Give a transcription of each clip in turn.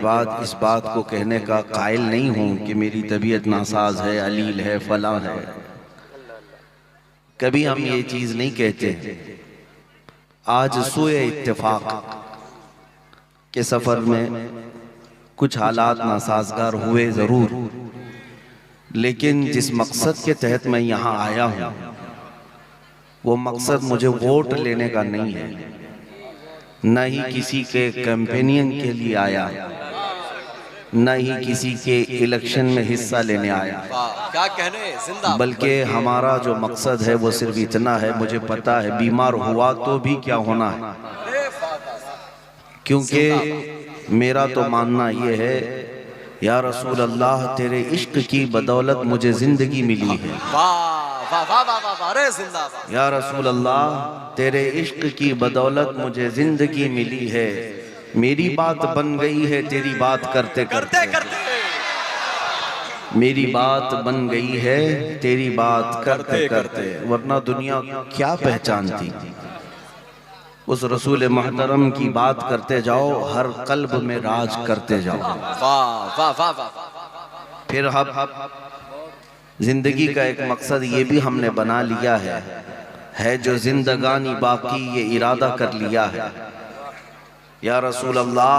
बाद इस बात को कहने का कायल नहीं हूँ कि मेरी तबीयत नासाज है, अलील है, फलां है। कभी हम ये चीज़ नहीं कहते। आज सोए इत्तेफाक के सफ़र में कुछ हालात नासाजगार हुए ज़रूर, लेकिन जिस मकसद के तहत मैं यहाँ आया हूँ वो मकसद मुझे वोट लेने का नहीं है, न ही किसी के कैंपेनियन के लिए आया, न ही किसी के इलेक्शन में हिस्सा लेने आया। क्या कहने जिंदा, बल्कि हमारा जो मकसद है वो सिर्फ इतना है, मुझे पता है बीमार हुआ तो भी क्या होना है, क्योंकि मेरा तो मानना ये है या रसूल अल्लाह तेरे इश्क की बदौलत मुझे जिंदगी मिली है। या रसूल अल्लाह तेरे इश्क की बदौलत मुझे जिंदगी मिली है। मेरी बात बन गई है तेरी बात करते करते, मेरी बात बन गई है तेरी बात करते करते, वरना दुनिया क्या पहचानती। उस रसूल मोहतरम की बात करते जाओ, हर कल्ब में राज करते जाओ। वाह वाह वाह वाह। फिर हम जिंदगी का एक मकसद ये भी हमने बना लिया है जो जिंदगानी बाकी ये इरादा कर लिया है। या रसूल अल्लाह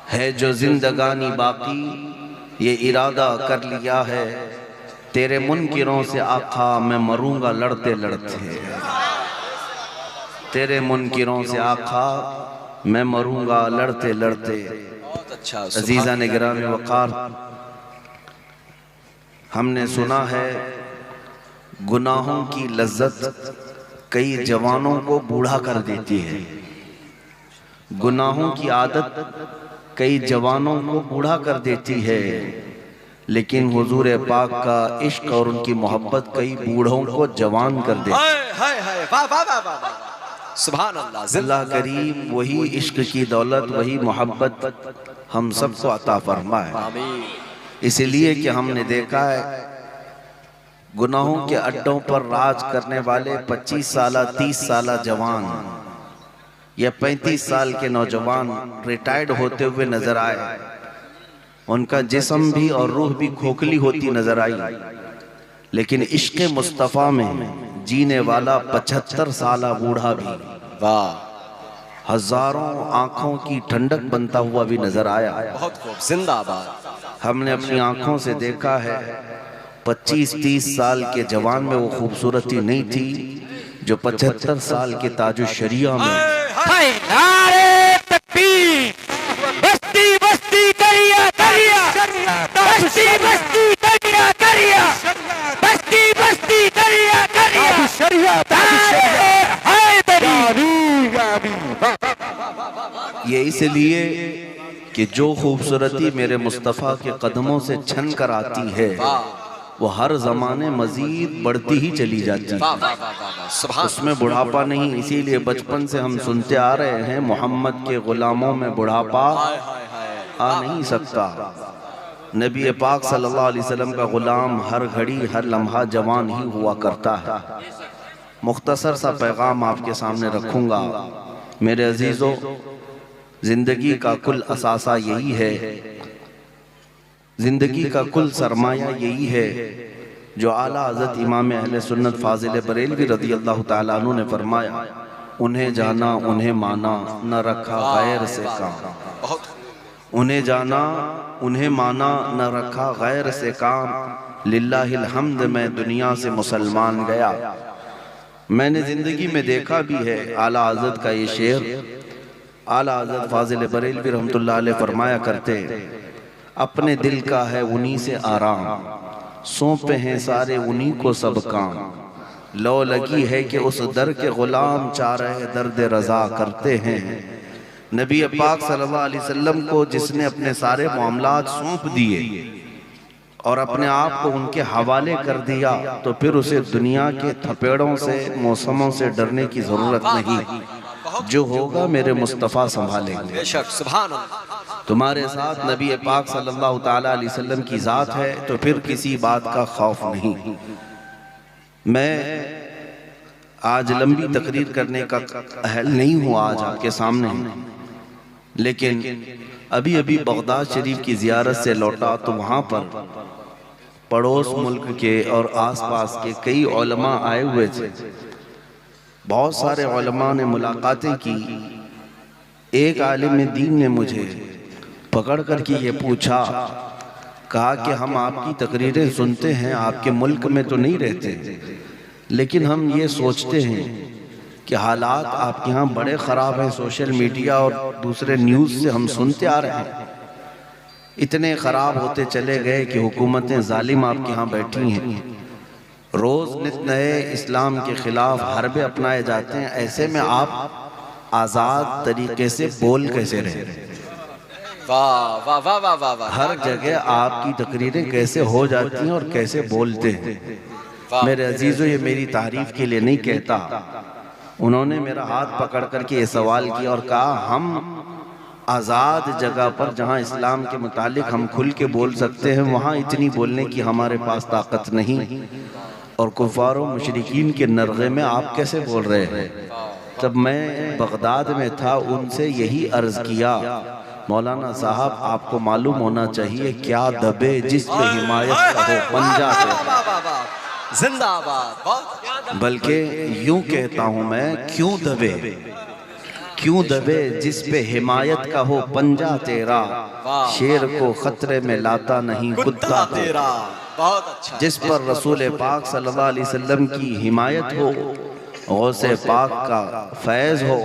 है जो जिंदगानी बाकी ये इरादा कर लिया है, तेरे मुनकिरों से आका मैं मरूंगा लड़ते लड़ते। तेरे मुनकिरों से आका मैं मरूंगा लड़ते लड़ते। बहुत अच्छा। अजीज़ा ने गिरामी वक़ार, हमने सुना है गुनाहों की लज्जत कई जवानों को बूढ़ा कर देती है। गुनाहों की आदत कई जवानों को बूढ़ा कर देती है, लेकिन हुजूर पाक का इश्क और उनकी मोहब्बत कई बूढ़ों को जवान कर देती है। सुभान अल्लाह। अल्लाह करीम वही इश्क की दौलत, वही मोहब्बत हम सबको अता फरमाए। इसलिए कि हमने देखा है गुनाहों के अड्डों पर राज करने वाले 25 साल 30 साल जवान या 35 साल के नौजवान रिटायर्ड होते हुए नजर आए। उनका जिस्म भी और रूह भी खोखली होती नजर आई, लेकिन इश्क मुस्तफ़ा में जीने वाला 75 साल बूढ़ा भी वाह हजारों आंखों की ठंडक बनता हुआ भी नजर आया। बहुत खूब, जिंदाबाद। हमने अपनी आंखों से देखा है 25-30 साल के जवान में वो खूबसूरती नहीं थी जो 75 साल के ताजु शरिया में। बस्ती बस्ती करिया करिया, बस्ती बस्ती करिया करिया, बस्ती बस्ती करिया करिया, शरिया ये इसलिए कि जो खूबसूरती मेरे मुस्तफ़ा के कदमों से छन कर आती है वो हर जमाने मजीद बढ़ती ही चली जाती है। उसमें बुढ़ापा नहीं, इसीलिए बचपन से हम सुनते आ रहे हैं मोहम्मद के गुलामों में बुढ़ापा आ नहीं सकता। नबी पाक सल्लल्लाहु अलैहि वसल्लम का गुलाम हर घड़ी हर लम्हा जवान ही हुआ करता है। मुख्तसर सा पैगाम आपके सामने रखूंगा। मेरे अजीज़ों, जिंदगी का कुल असासा यही है, जिंदगी का कुल सरमाया यही है जो आला हज़रत इमाम अहले सुन्नत फाजिल बरेलवी रज़ी अल्लाह ताला अन्हु ने फरमाया, उन्हें जाना उन्हें माना न रखा गैर से काम। उन्हें जाना उन्हें माना न रखा गैर से काम, लिल्लाहिल हम्द मैं दुनिया से मुसलमान गया। मैंने जिंदगी में देखा भी है आला हज़रत का ये शेर। आला हज़रत फाजिल बरेलवी रहमतुल्लाह अलैह फरमाया करते, अपने दिल का है उन्हीं से आराम, सौंपे हैं सारे उन्हीं को सब काम। लो लगी है कि उस दर के गुलाम चाहे दर्द रज़ा करते हैं। नबी पाक सल्लल्लाहु अलैहि वसल्लम को जिसने अपने सारे मामलात सौंप दिए और अपने आप को उनके हवाले कर दिया, तो फिर उसे दुनिया के थपेड़ों से मौसमों से डरने की जरूरत नहीं। जो होगा मेरे मुस्तफ़ा संभालेंगे। बेशक, सुभान अल्लाह। तुम्हारे साथ नबी पाक सल्लल्लाहु ताला अलैहि वसल्लम की ज़ात है तो फिर किसी बात का खौफ नहीं। मैं आज लंबी तकरीर करने का अहल नहीं हूँ आज आपके सामने, लेकिन अभी अभी बगदाद शरीफ की ज़ियारत से लौटा तो वहाँ पर पड़ोस मुल्क के और आसपास के कई उलमा आए हुए थे। बहुत सारे उलमा ने मुलाकातें की। एक आलिम दीन ने मुझे पकड़ कर के ये पूछा, कहा कि हम आपकी तकरीरें सुनते हैं, आपके मुल्क में तो नहीं रहते, लेकिन हम ये सोचते हैं कि हालात आपके यहाँ बड़े ख़राब हैं। सोशल मीडिया और दूसरे न्यूज़ से हम सुनते आ रहे हैं, इतने ख़राब होते चले गए कि हुकूमतें जालिम आपके यहाँ बैठी हैं। रोज़ नित नए इस्लाम के ख़िलाफ़ हरबे अपनाए जाते हैं। ऐसे में आप आज़ाद तरीके से बोल कैसे रहे? वाह वाह वाह वाह वाह वाह। हर जगह आपकी तकरीरें कैसे हो जाती हैं और कैसे बोलते हैं। मेरे अजीज़ों, ये मेरी तारीफ के लिए नहीं कहता। उन्होंने मेरा हाथ पकड़ करके ये सवाल किया और कहा, हम आज़ाद जगह पर जहाँ इस्लाम के मुतालिक हम खुल के बोल सकते हैं, वहाँ इतनी बोलने की हमारे पास ताकत नहीं, और कुफारों मुशरिकीन के नरगे में आप कैसे बोल रहे हैं? तब मैं बगदाद में था, उनसे यही अर्ज़ किया, मौलाना साहब आपको मालूम होना चाहिए, क्या दबे जिस पे हिमायत का हो पंजा पे, जिंदाबाद। बल्कि यूं कहता हूं मैं, क्यों दबे जिस पे हिमायत का हो पंजा तेरा, शेर को खतरे में लाता नहीं कुत्ता तेरा। बहुत अच्छा। जिस पर रसूल पाक सल्लल्लाहु अलैहि वसल्लम की हिमायत हो, गौसे पाक का फैज़ हो,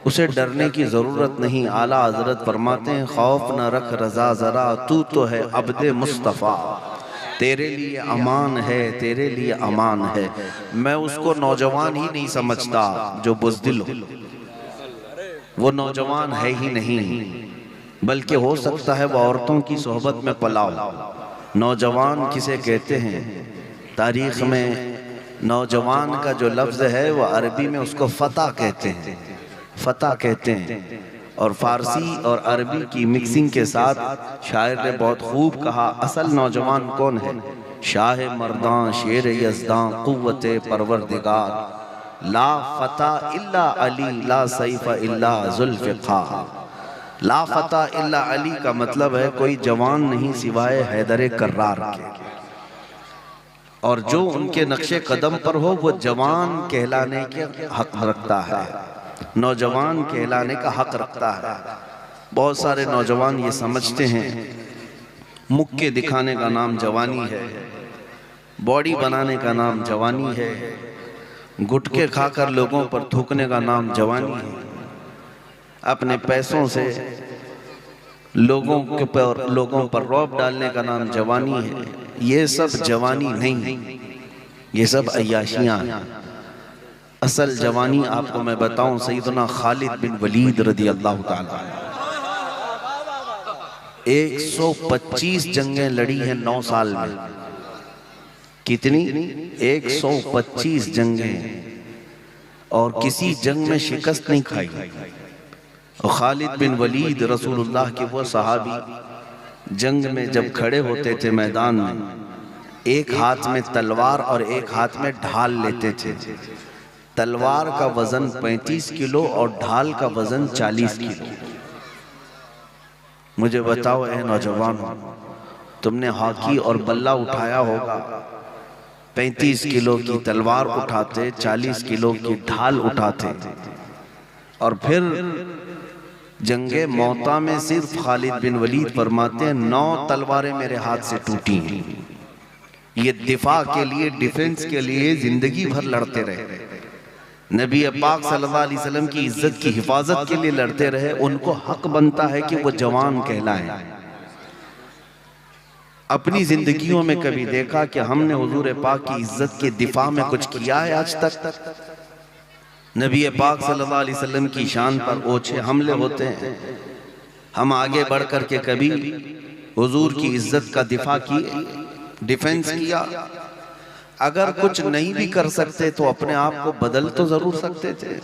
उसे डरने की ज़रूरत नहीं। आला हज़रत फरमाते हैं, खौफ न रख रज़ा ज़रा, तू तो है अब्दे मुस्तफ़ा, तेरे लिए अमान है, तेरे लिए अमान है। मैं उसको नौजवान ही नहीं समझता जो बुज़दिल हो, वो नौजवान है ही नहीं, बल्कि हो सकता है वो औरतों की सोहबत में पला हो। नौजवान किसे कहते हैं? तारीख़ में नौजवान का जो लफ्ज़ है वो अरबी में उसको फ़ता कहते हैं, फ़ता कहते हैं। और फ़ारसी और अरबी की मिक्सिंग के साथ शायर ने बहुत खूब कहा, असल नौजवान कौन है? शाह मर्दां शेर यज़दां क़ुव्वते परवरदिगार, ला फ़ता इल्ला अली ला सैफ़ इल्ला ज़ुल्फ़िकार। ला फ़ता इल्ला अली का मतलब है कोई जवान नहीं सिवाय हैदर कर्रार के, और जो उनके नक्शे कदम पर हो वो जवान कहलाने के हक रखता है, नौजवान कहलाने का हक रखता है। बहुत सारे नौजवान ये समझते हैं मुक्के दिखाने का नाम जवानी है, बॉडी बनाने का नाम जवानी है, गुटके खाकर लोगों पर थूकने का नाम जवानी है, अपने पैसों से लोगों पर रौब डालने का नाम जवानी है। ये सब जवानी नहीं, ये सब अय्याशियाँ हैं। असल जवानी आपको मैं बताऊं, सैयदना खालिद बिन वलीद रदी अल्लाह ताला 125 जंगें लड़ी हैं 9 साल में। कितनी? 125 जंगें, और किसी जंग में शिकस्त नहीं खाई। और खालिद बिन वलीद रसूलुल्लाह के वो सहाबी जंग में जब खड़े होते थे मैदान में, एक हाथ में तलवार और एक हाथ में ढाल लेते थे। तलवार का वजन 35 किलो और ढाल का वजन 40 किलो। मुझे बताओ ए नौजवान, तुमने हॉकी और बल्ला उठाया होगा, 35 किलो की तलवार उठाते, 40 किलो की ढाल उठाते, और फिर जंगे मौता में सिर्फ खालिद बिन वलीद फरमाते हैं 9 तलवारें मेरे हाथ से टूटी हैं। ये दिफा के लिए, डिफेंस के लिए जिंदगी भर लड़ते रहे, नबी पाक सल्लल्लाहु अलैहि वसल्लम की इज्जत की हिफाजत के लिए लड़ते रहे। उनको हक बनता है कि वो जवान कहलाएं। अपनी जिंदगियों में कभी देखा कि हमने हुजूर पाक की इज्जत के दिफा में कुछ किया है आज तक? नबी पाक सल्लल्लाहु अलैहि वसल्लम की शान पर ओछे हमले होते हैं। हम आगे बढ़ कर के कभी हुजूर की इज्जत का दिफा किए, डिफेंस किया? अगर कुछ नहीं भी कर सकते तो अपने आप को बदल तो जरूर सकते थे।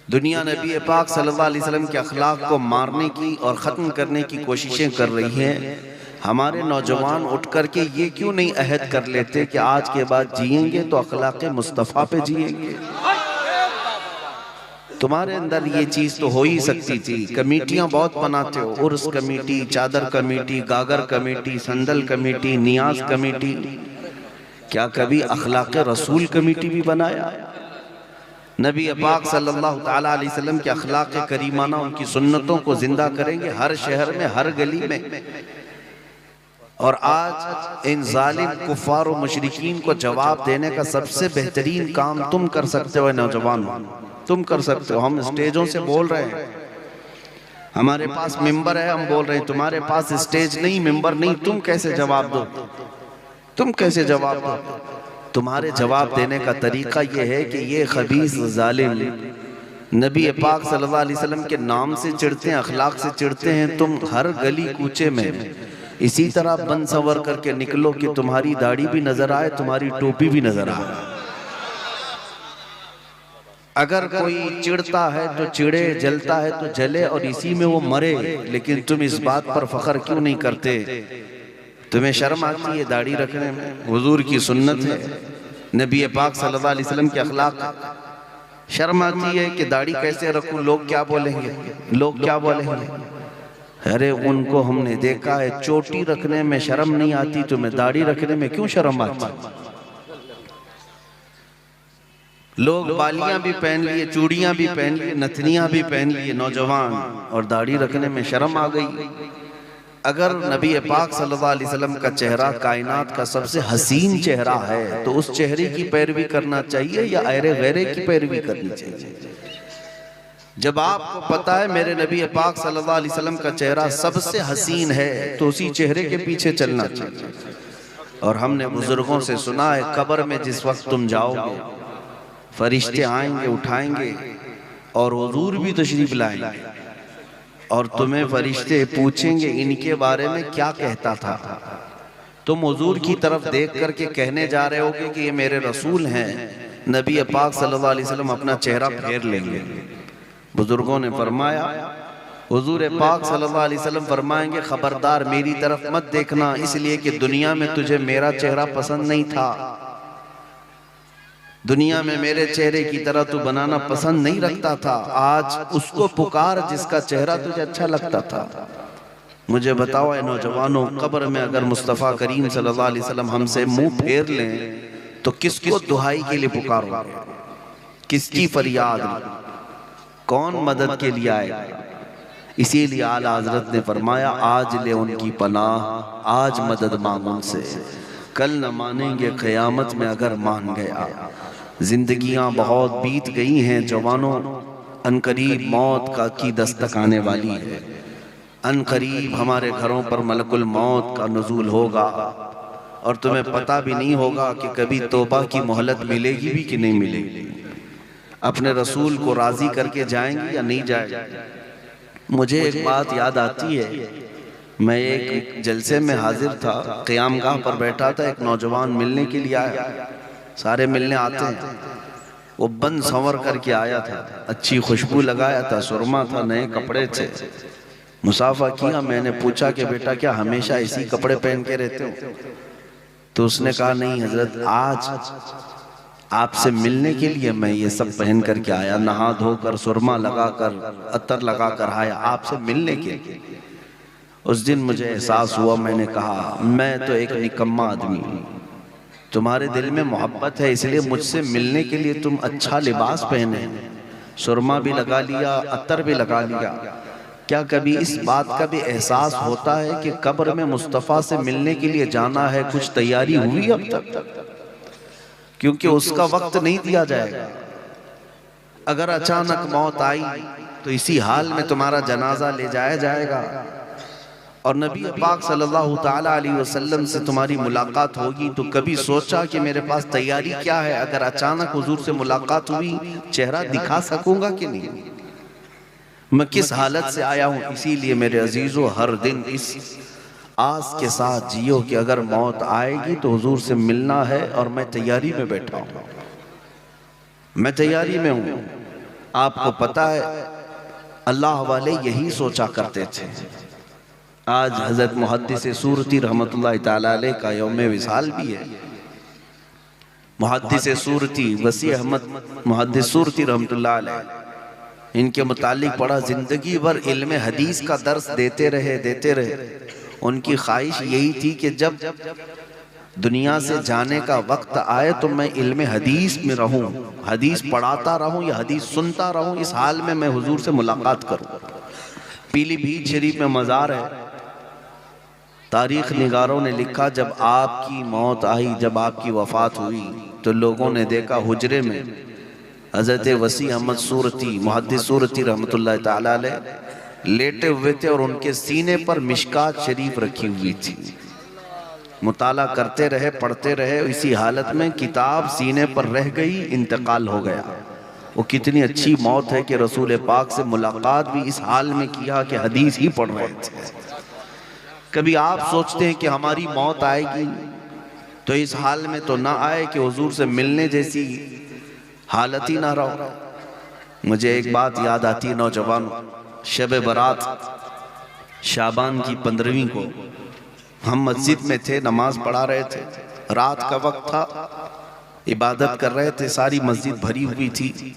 दुनिया नबी पाक सल्लल्लाहु अलैहि वसल्लम के अखलाक को मारने की और ख़त्म करने की कोशिशें कर रही हैं। हमारे नौजवान उठ करके ये क्यों नहीं अहद कर लेते कि आज के बाद जिएंगे तो अखलाक मुस्तफ़ा पे जिएंगे? तुम्हारे अंदर ये चीज तो हो ही सकती थी। कमेटियां बहुत बनाते हो, उर्स कमेटी, चादर कमेटी, गागर कमेटी, संदल कमेटी, नियाज कमेटी, क्या कभी अखलाक रसूल कमेटी भी बनाया? नबी पाक सल्लल्लाहु ताला अलैहि वसल्लम के अखलाक करीमाना, उनकी सुन्नतों को जिंदा करेंगे हर शहर में, हर गली में। और आज इन जालिम कुफार और मुशरिकीन को जवाब देने का सबसे बेहतरीन काम तुम कर सकते हो नौजवान, तुम कर सकते हो। हम स्टेजों से बोल रहे हैं, हमारे पास मिंबर है, हम बोल रहे हैं, तुम्हारे पास स्टेज नहीं, मिंबर नहीं, तुम कैसे जवाब दो? तुम कैसे जवाब दो? तुम्हारे जवाब देने का तरीका यह है कि ये खबीस जालिम नबी पाक सल्लल्लाहु अलैहि वसल्लम के नाम से चिढ़ते हैं, अखलाक से चिढ़ते हैं। तुम हर गली कूचे में इसी तरह बन संवर करके निकलो कि तुम्हारी दाढ़ी भी नजर आए, तुम्हारी टोपी भी नजर आए। अगर कोई चिढ़ता है तो चिढ़े, जलता है तो जले और इसी में वो मरे, लेकिन तुम इस बात पर फख्र क्यों नहीं करते? तुम्हें शर्म आती है दाढ़ी रखने में? हुजूर की सुन्नत है, नबी पाक सल्लल्लाहु अलैहि वसल्लम के अखलाक। शर्म आती है कि दाढ़ी कैसे रखूं, लोग क्या बोलेंगे, लोग क्या बोलेंगे? अरे उनको हमने देखा है, चोटी रखने में शर्म नहीं आती, तुम्हें दाढ़ी रखने में क्यों शर्म आती? लोग बालियां भी पहन लिए, चूड़ियां भी पहन लिए, नथनियां भी पहन लिए नौजवान, और दाढ़ी रखने में शर्म आ गई। अगर नबी पाक सल्लल्लाहु अलैहि वसल्लम का चेहरा कायनात का सबसे हसीन चेहरा है, तो उस चेहरे की पैरवी करना चाहिए या अरे गैरे की पैरवी करनी चाहिए? जब आपको पता है मेरे नबी पाक सल्लल्लाहु अलैहि वसल्लम का चेहरा सबसे हसीन है, तो उसी चेहरे के पीछे चलना चाहिए। और हमने बुजुर्गों से सुना है, कब्र में जिस वक्त तुम जाओगे, फरिश्ते आएंगे, उठाएंगे, और हुजूर भी तशरीफ लाएंगे, और तुम्हें फरिश्ते पूछेंगे इनके बारे में क्या कहता था। तुम हुजूर की तरफ देख करके कहने जा रहे होगे कि ये मेरे रसूल हैं। नबी पाक सल्लल्लाहु अलैहि वसल्लम अपना चेहरा फेर लेंगे। बुजुर्गों ने फरमाया, हुजूर पाक सल्लल्लाहु अलैहि वसल्लम फरमाएंगे, खबरदार मेरी तरफ मत देखना, इसलिए कि दुनिया में तुझे मेरा चेहरा पसंद नहीं था, दुनिया में मेरे चेहरे की तरह तू बनाना पसंद नहीं रखता था। आज उसको पुकार जिसका चेहरा तुझे अच्छा लगता था। मुझे बताओ ए नौजवानों, कब्र में अगर मुस्तफ़ा करीम सल्लल्लाहु अलैहि वसल्लम हमसे मुंह फेर लें तो किसको दुहाई के लिए पुकारोगे? किसकी फरियाद, कौन मदद के लिए आएगा? इसीलिए आला हज़रत ने फरमाया, आज ले उनकी पनाह, आज मदद मांग उनसे, कल न मानेंगे क़यामत में अगर मान गया। जिंदगियां बहुत बीत गई हैं जवानों, अनकरीब मौत की दस्तक आने वाली है। अनकरीब हमारे घरों पर मलकुल मौत का नुज़ूल होगा, और तुम्हें पता भी नहीं होगा कि कभी तौबा की मोहलत मिलेगी भी कि नहीं मिलेगी। अपने रसूल को राजी करके जाएंगे या नहीं जाएंगे? मुझे एक बात याद आती है, मैं एक जलसे में हाजिर था, क़यामगाह पर बैठा था, एक नौजवान मिलने के लिए आया। सारे मिलने आते हैं, वो बन संवर करके आया था, अच्छी खुशबू लगाया था, सुरमा था, नए कपड़े थे। मुसाफा किया, मैंने पूछा कि बेटा क्या हमेशा इसी कपड़े पहन के रहते हो? तो उसने कहा नहीं हजरत, आज आपसे मिलने के लिए मैं ये सब पहन करके आया, नहा धोकर, सुरमा लगाकर, अत्तर लगाकर आया आपसे मिलने के लिए। उस दिन मुझे एहसास हुआ, मैंने कहा मैं तो एक निकम्मा आदमी हूँ, तुम्हारे दिल में मोहब्बत है इसलिए मुझसे मिलने के लिए तुम अच्छा लिबास पहने, सुरमा भी लगा लिया, अत्तर भी लगा लिया। क्या कभी इस बात का भी एहसास होता है कि कब्र में मुस्तफ़ा से मिलने के लिए जाना है, कुछ तैयारी हुई अब तक? क्योंकि उसका वक्त नहीं दिया जाएगा। अगर अचानक मौत आई तो इसी हाल में तुम्हारा जनाजा ले जाया जाएगा, और नबी पाक सल्लल्लाहु ताला अलैहि वसल्लम से तुम्हारी मुलाकात होगी। तो कभी सोचा कि मेरे पास तैयारी क्या है? अगर अचानक हुजूर से मुलाकात हुई, चेहरा दिखा सकूंगा कि नहीं? मैं किस हालत से आया हूँ? इसीलिए मेरे अजीजों, हर दिन इस आस के साथ जियो कि अगर मौत आएगी तो हुजूर से मिलना है, और मैं तैयारी में बैठा हूँ, मैं तैयारी में हूँ। आपको पता है अल्लाह वाले यही सोचा करते थे। आज हजरत मुहद्दिस सूरती रहमतुल्लाह ताला अलैह का यौम विसाल भी है। मुहद्दिस सूरती वसी अहमद मुहद्दिस सूरती रहमतुल्लाह अलैह इनके मुतालिक पढ़ा, जिंदगी भर इल्म हदीस का दर्स देते रहे। उनकी ख्वाहिश यही थी कि जब दुनिया से जाने का वक्त आए तो मैं इल्म हदीस में रहूं, हदीस पढ़ाता रहूं या हदीस सुनता रहूं, इस हाल में मैं हुजूर से मुलाकात करूं। पीलीभीत शरीफ में मज़ार है। तारीख निगारों ने लिखा, जब आपकी मौत आई, जब आपकी वफात हुई तो लोगों ने देखा हुजरे में हज़रत वसी अहमद सूरती, मुहद्दिस सूरती रहमतुल्लाह ताला अलैह लेटे हुए थे और उनके सीने पर मिशकात शरीफ रखी हुई थी। मुताला करते रहे, पढ़ते रहे, इसी हालत में किताब सीने पर रह गई, इंतकाल हो गया। वो कितनी अच्छी मौत है कि रसूल पाक से मुलाकात भी इस हाल में किया कि हदीस ही पढ़ रहे थे। कभी आप सोचते हैं कि हमारी मौत आएगी तो इस हाल में तो ना आए कि हुजूर से मिलने जैसी हालत ही ना रहो। मुझे एक बात याद आती है, नौजवान, शब बरात शाबान की 15वीं को हम मस्जिद में थे, नमाज पढ़ा रहे थे, रात का वक्त था, इबादत कर रहे थे, सारी मस्जिद भरी हुई थी।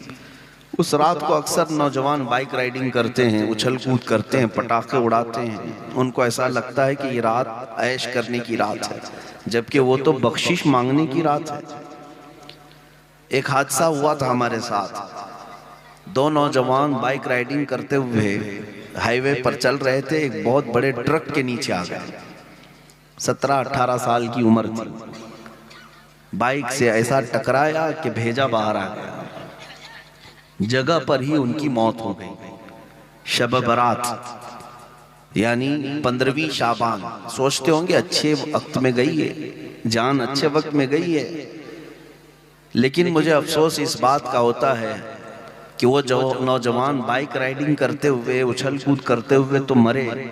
उस रात को अक्सर नौजवान बाइक राइडिंग करते हैं, उछल कूद करते हैं, पटाखे उड़ाते हैं। उनको ऐसा लगता है कि ये रात ऐश करने की रात है, जबकि वो तो बख्शिश मांगने की रात है। एक हादसा हुआ था हमारे साथ। 2 नौजवान बाइक राइडिंग करते हुए हाईवे पर चल रहे थे, एक बहुत बड़े ट्रक के नीचे आ गए। 17-18 साल की उम्र थी। बाइक से ऐसा टकराया कि भेजा बाहर आ गया। जगह पर ही उनकी मौत हो गई। शब बरात यानी 15वीं शाबान। सोचते होंगे अच्छे वक्त में गई है, जान अच्छे वक्त में गई है, लेकिन मुझे अफसोस इस बात का होता है कि वो जो नौजवान बाइक राइडिंग करते हुए, उछल कूद करते हुए तो मरे,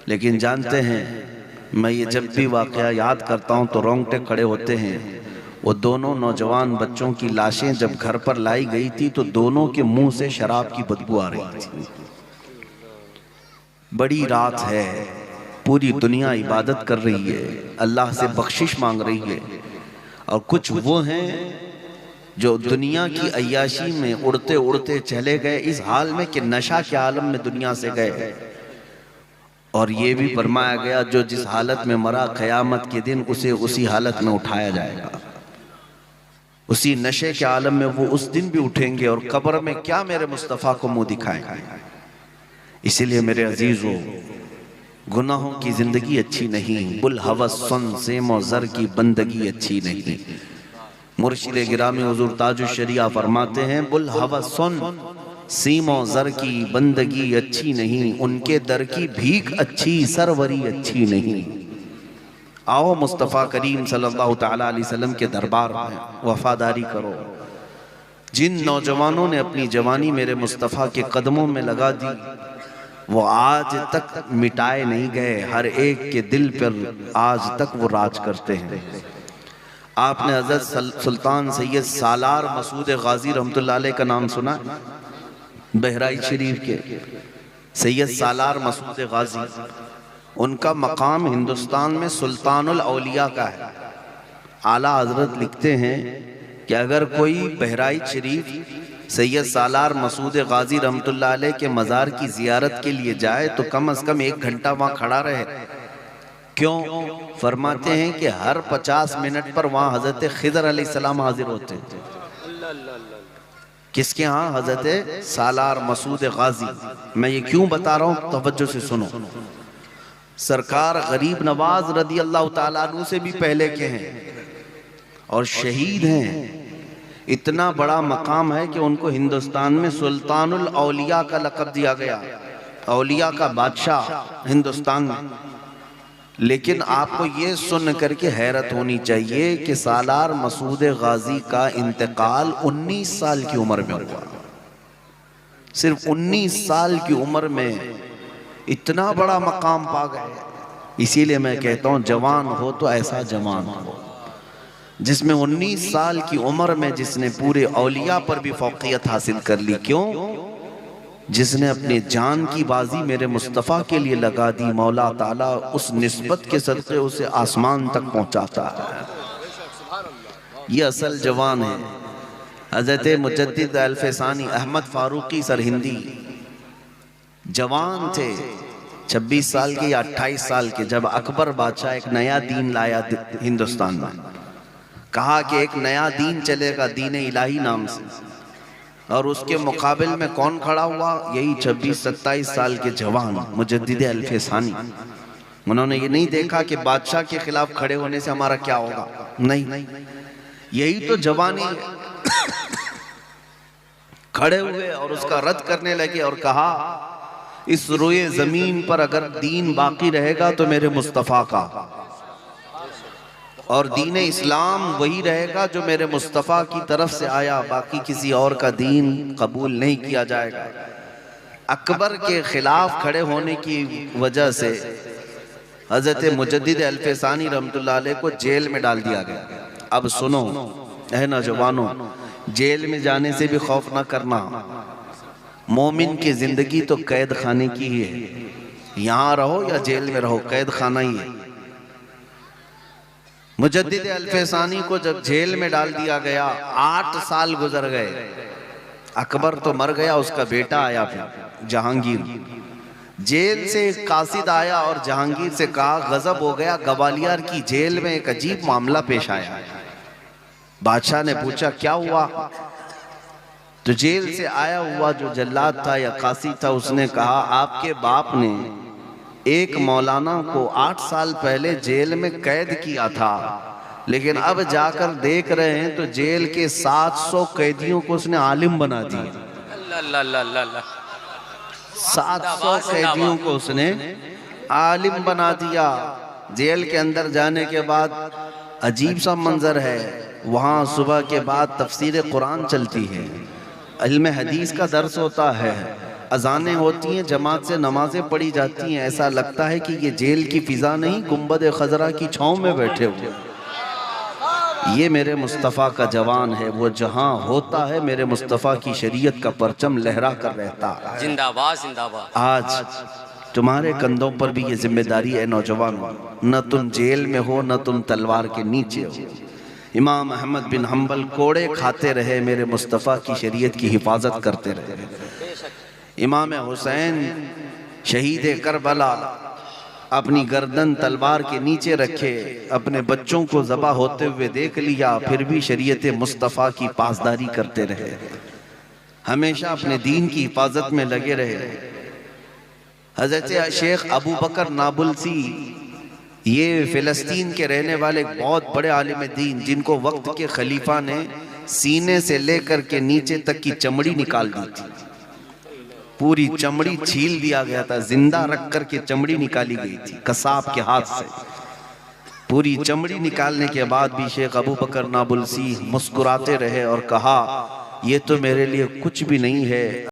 लेकिन जानते हैं, मैं ये जब भी वाकया याद करता हूँ तो रोंगटे खड़े होते हैं। वो दोनों नौजवान बच्चों की लाशें जब घर पर लाई गई थी तो दोनों के मुंह से शराब की बदबू आ रही थी। बड़ी रात है, पूरी दुनिया इबादत कर रही है, अल्लाह से बख्शिश मांग रही है, और कुछ वो हैं जो दुनिया की अय्याशी में उड़ते उड़ते चले गए इस हाल में कि नशा के आलम में दुनिया से गए। और ये भी फरमाया गया, जो जिस हालत में मरा क़यामत के दिन उसे उसी हालत में उठाया जाएगा। उसी नशे के आलम में वो उस दिन भी उठेंगे और कब्र में क्या मेरे मुस्तफ़ा को मुंह दिखाएंगे। इसीलिए मेरे अजीजों, गुनाहों की जिंदगी अच्छी नहीं, बुल हवस सुन सेमो ज़र की बंदगी अच्छी नहीं। मुर्शिद गिरामी हुजूर ताजुश शरिया फरमाते हैं, बुल हवस सुन सीमो ज़र की बंदगी अच्छी नहीं, उनके दर की भीख अच्छी, सरवरी अच्छी नहीं। आओ मुस्तफ़ा करीम सल्लल्लाहु तआला अलैहि वसल्लम के दरबार में वफादारी करो। जिन नौजवानों ने अपनी जवानी मेरे मुस्तफ़ा के कदमों में लगा दी, वो आज तक मिटाए नहीं गए, हर एक के दिल पर आज तक वो राज करते हैं। आपने हज़रत सुल्तान सैयद सालार मसूद गाजी रहमतुल्लाह अलैह का नाम सुना? बहराइच शरीफ के सैयद सालार मसूद गाजी, उनका मकाम हिंदुस्तान में सुल्तानुल औलिया का है। आला हजरत लिखते हैं कि अगर कोई बहराइच शरीफ सैयद सालार मसूद गाजी रहमतुल्लाह अलैह के मज़ार की ज़ियारत के लिए जाए तो कम से कम 1 घंटा वहाँ खड़ा रहे। क्यों? फरमाते हैं कि हर 50 मिनट पर वहाँ हज़रत खिज़र अलैहिस्सलाम हाजिर होते थे। किसके यहाँ? हज़रत सालार मसूद गाजी। मैं ये क्यों बता रहा हूँ, तवज्जो से सुनो। सरकार गरीब नवाज रदी अल्लाह ताला अन्हु से भी पहले के हैं और शहीद हैं। इतना बड़ा मकाम है कि उनको हिंदुस्तान में सुल्तानुल औलिया का लक़ब दिया गया, औलिया का बादशाह हिंदुस्तान में। लेकिन आपको ये सुन करके हैरत होनी चाहिए कि सालार मसूद गाजी का इंतकाल 19 साल की उम्र में हुआ। सिर्फ 19 साल की उम्र में इतना बड़ा मकाम पा गए। इसीलिए मैं कहता हूँ, जवान हो तो ऐसा जवान हो जिसमें 19 साल की उम्र में जिसने पूरे औलिया पर भी फौकियत हासिल कर ली। क्यों? जिसने अपने जान की बाजी मेरे मुस्तफ़ा के लिए लगा दी, मौला ताला उस निस्बत के सदक़े उसे आसमान तक पहुँचाता है। ये असल जवान है। हजरत मुजद्दिद अल-फैसानी अहमद फारूकी सरहिंदी जवान थे, 26 साल के या 28 साल के, जब अकबर बादशाह एक नया दीन लाया हिंदुस्तान में। कहा कि एक नया दीन चलेगा, दीन इलाही नाम से, और उसके मुकाबिल में कौन खड़ा हुआ? यही 26-27 साल के जवान मुजद्दिद अल-फैसानी। उन्होंने ये नहीं देखा कि बादशाह के खिलाफ खड़े होने से हमारा क्या होगा, नहीं, यही तो जवानी है। खड़े हुए और उसका रद्द करने लगे और कहा इस रोए जमीन पर अगर दीन बाकी रहेगा तो मेरे मुस्तफ़ा का, और दीन इस्लाम वही रहेगा जो मेरे मुस्तफ़ा की तरफ से आया, बाकी किसी और का दीन कबूल नहीं किया जाएगा। अकबर के खिलाफ खड़े होने की वजह से हजरत मुजद्दिद अल-फैसानी रहमतुल्लाह अलैह को जेल में डाल दिया गया। अब सुनो ऐ नौजवानों, जेल में जाने से भी खौफ ना करना। मोमिन की जिंदगी तो कैद खाने की ही है, यहाँ रहो या जेल में रहो, कैद खाना ही है। मुजद्दिद अल-फैसानी को जब जेल में डाल दिया गया, 8 साल गुजर गए। अकबर तो मर गया, उसका बेटा आया फिर जहांगीर। जेल से एक कासिद आया और जहांगीर से कहा गजब हो गया, ग्वालियर की जेल में एक अजीब मामला पेश आया। बादशाह ने पूछा क्या हुआ? तो जेल से आया हुआ जो जल्लाद था या कासिद था, उसने कहा आपके बाप ने एक मौलाना को 8 साल पहले जेल में कैद किया था, लेकिन अब जाकर देख रहे हैं तो जेल के 700 कैदियों को उसने आलिम बना दिया। 700 कैदियों को उसने आलिम बना दिया। जेल के अंदर जाने के बाद अजीब सा मंजर है, वहाँ सुबह के बाद तफसीर कुरान चलती है, इल्म हदीस का दर्स होता है, अजानें होती हैं, जमात से नमाजें पढ़ी जाती हैं। ऐसा लगता है कि ये जेल की फिजा नहीं, गुंबद खजरा की छाँव में बैठे हुए। ये मेरे मुस्तफ़ा का जवान है, वो जहाँ होता है मेरे मुस्तफ़ा की शरीयत का परचम लहरा कर रहता है। जिंदाबाद जिंदाबाद। आज तुम्हारे कंधों पर भी ये जिम्मेदारी है नौजवान, न तुम जेल में हो न तुम तलवार के नीचे हो। इमाम अहमद बिन हम्बल कोड़े खाते रहे, मेरे मुस्तफ़ा की शरीयत की हिफाजत करते रहे। इमाम हुसैन शहीद करबला अपनी गर्दन तलवार के नीचे रखे, अपने बच्चों को ज़बा होते हुए देख लिया, फिर भी शरीयत मुस्तफ़ा की पासदारी करते रहे, हमेशा अपने दीन की हिफाजत में लगे रहे। हज़रत शेख अबू बकर नाबुलसी, ये फ़िलिस्तीन के रहने वाले एक बहुत बड़े आलिम दीन, जिनको वक्त के खलीफा ने सीने से लेकर के नीचे तक की चमड़ी निकाल दी थी, पूरी चमड़ी छील दिया गया था, जिंदा रख कर के चमड़ी निकाली गई थी कसाब के हाथ से। पूरी चमड़ी निकालने के बाद भी शेख अबू बकर नाबुलसी मुस्कुराते रहे और कहा ये तो मेरे लिए कुछ भी नहीं है,